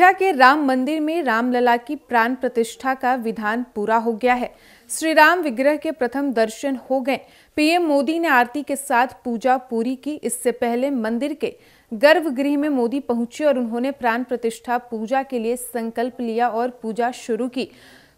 अयोध्या के राम मंदिर में रामलला की प्राण प्रतिष्ठा का विधान पूरा हो गया है। श्री राम विग्रह के प्रथम दर्शन हो गए। पीएम मोदी ने आरती के साथ पूजा पूरी की। इससे पहले मंदिर के गर्भगृह में मोदी पहुंचे और उन्होंने प्राण प्रतिष्ठा पूजा के लिए संकल्प लिया और पूजा शुरू की।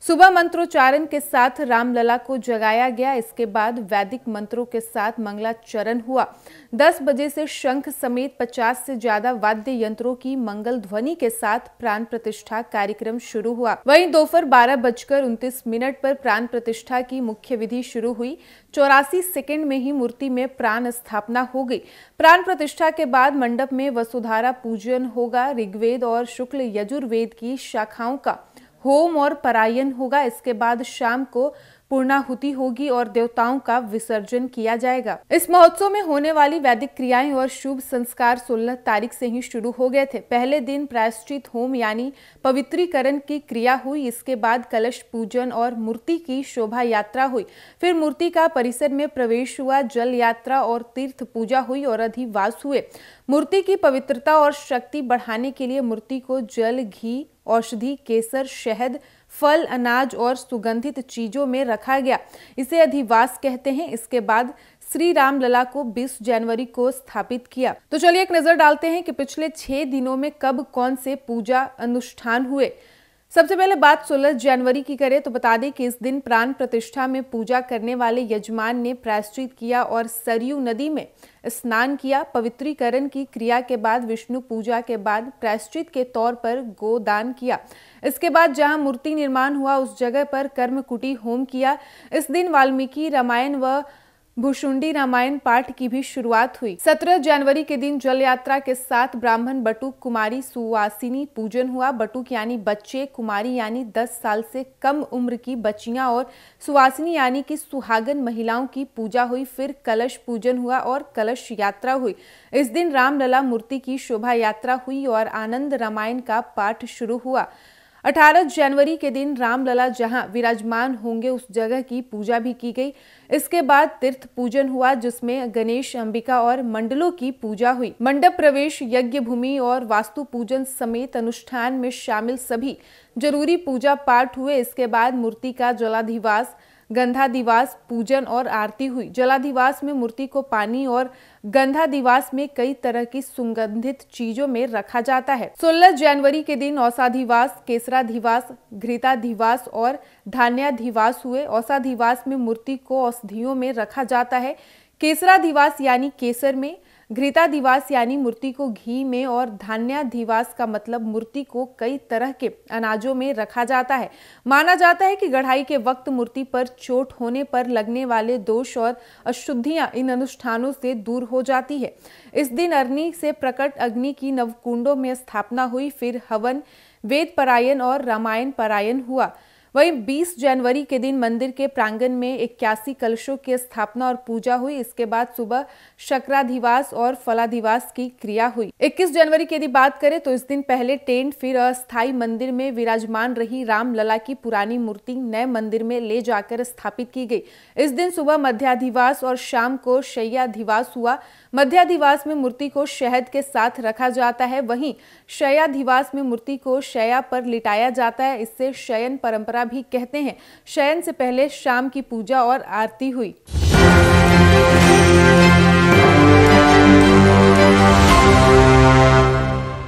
सुबह मंत्रोच्चारण के साथ रामलला को जगाया गया। इसके बाद वैदिक मंत्रों के साथ मंगलाचरण हुआ। 10 बजे से शंख समेत 50 से ज्यादा वाद्य यंत्रों की मंगल ध्वनि के साथ प्राण प्रतिष्ठा कार्यक्रम शुरू हुआ। वहीं दोपहर 12:29 पर प्राण प्रतिष्ठा की मुख्य विधि शुरू हुई। 84 सेकंड में ही मूर्ति में प्राण स्थापना हो गई। प्राण प्रतिष्ठा के बाद मंडप में वसुधारा पूजन होगा। ऋग्वेद और शुक्ल यजुर्वेद की शाखाओं का होम और परायण होगा। इसके बाद शाम को पूर्णाहुति होगी और देवताओं का विसर्जन किया जाएगा। इस महोत्सव में होने वाली वैदिक क्रियाएं और शुभ संस्कार 16 तारीख से ही शुरू हो गए थे। पहले दिन प्रायश्चित होम यानी पवित्रीकरण की क्रिया हुई। इसके बाद कलश पूजन और मूर्ति की शोभा यात्रा हुई। फिर मूर्ति का परिसर में प्रवेश हुआ। जल यात्रा और तीर्थ पूजा हुई और अधिवास हुए। मूर्ति की पवित्रता और शक्ति बढ़ाने के लिए मूर्ति को जल, घी, औषधि, केसर, शहद, फल, अनाज और सुगंधित चीजों में रखा गया। इसे अधिवास कहते हैं। इसके बाद श्री रामलला को 20 जनवरी को स्थापित किया। तो चलिए एक नजर डालते हैं कि पिछले 6 दिनों में कब कौन से पूजा अनुष्ठान हुए। सबसे पहले बात 16 जनवरी की करें तो बता दें कि इस दिन प्राण प्रतिष्ठा में पूजा करने वाले यजमान ने प्रायश्चित किया और सरयू नदी में स्नान किया। पवित्रीकरण की क्रिया के बाद विष्णु पूजा के बाद प्रायश्चित के तौर पर गोदान किया। इसके बाद जहां मूर्ति निर्माण हुआ उस जगह पर कर्मकुटी होम किया। इस दिन वाल्मीकि रामायण व भुशुंडी रामायण पाठ की भी शुरुआत हुई। 17 जनवरी के दिन जल यात्रा के साथ ब्राह्मण, बटुक, कुमारी, सुवासिनी पूजन हुआ। बटुक यानी बच्चे, कुमारी यानी 10 साल से कम उम्र की बच्चियां और सुवासिनी यानी कि सुहागन महिलाओं की पूजा हुई। फिर कलश पूजन हुआ और कलश यात्रा हुई। इस दिन रामलला मूर्ति की शोभा यात्रा हुई और आनंद रामायण का पाठ शुरू हुआ। 18 जनवरी के दिन रामलला जहां विराजमान होंगे उस जगह की पूजा भी की गई। इसके बाद तीर्थ पूजन हुआ जिसमें गणेश, अंबिका और मंडलों की पूजा हुई। मंडप प्रवेश, यज्ञ भूमि और वास्तु पूजन समेत अनुष्ठान में शामिल सभी जरूरी पूजा पाठ हुए। इसके बाद मूर्ति का जलाधिवास, गंधाधिवास, पूजन और आरती हुई। जलाधिवास में मूर्ति को पानी और गंधाधिवास में कई तरह की सुगंधित चीजों में रखा जाता है। 16 जनवरी के दिन औषाधिवास, केसराधिवास, घृताधिवास और धान्याधिवास हुए। औषाधिवास में मूर्ति को औषधियों में रखा जाता है। केसराधिवास यानी केसर में, घृताधिवास यानी मूर्ति को घी में और धान्याधिवास का मतलब मूर्ति को कई तरह के अनाजों में रखा जाता है। माना जाता है कि गढ़ाई के वक्त मूर्ति पर चोट होने पर लगने वाले दोष और अशुद्धियां इन अनुष्ठानों से दूर हो जाती है। इस दिन अग्नि से प्रकट अग्नि की नवकुंडों में स्थापना हुई। फिर हवन, वेद पारायण और रामायण पारायण हुआ। वहीं 20 जनवरी के दिन मंदिर के प्रांगण में 81 कलशों की स्थापना और पूजा हुई। इसके बाद सुबह शक्राधिवास और फलाधिवास की क्रिया हुई। 21 जनवरी की यदि बात करें तो इस दिन पहले टेंट, फिर अस्थायी मंदिर में विराजमान रही रामलला की पुरानी मूर्ति नए मंदिर में ले जाकर स्थापित की गई। इस दिन सुबह मध्याधिवास और शाम को शय्याधिवास हुआ। मध्याधिवास में मूर्ति को शहद के साथ रखा जाता है। वहीं शय्याधिवास में मूर्ति को शैया पर लिटाया जाता है। इससे शयन परंपरा भी कहते हैं। शयन से पहले शाम की पूजा और आरती हुई।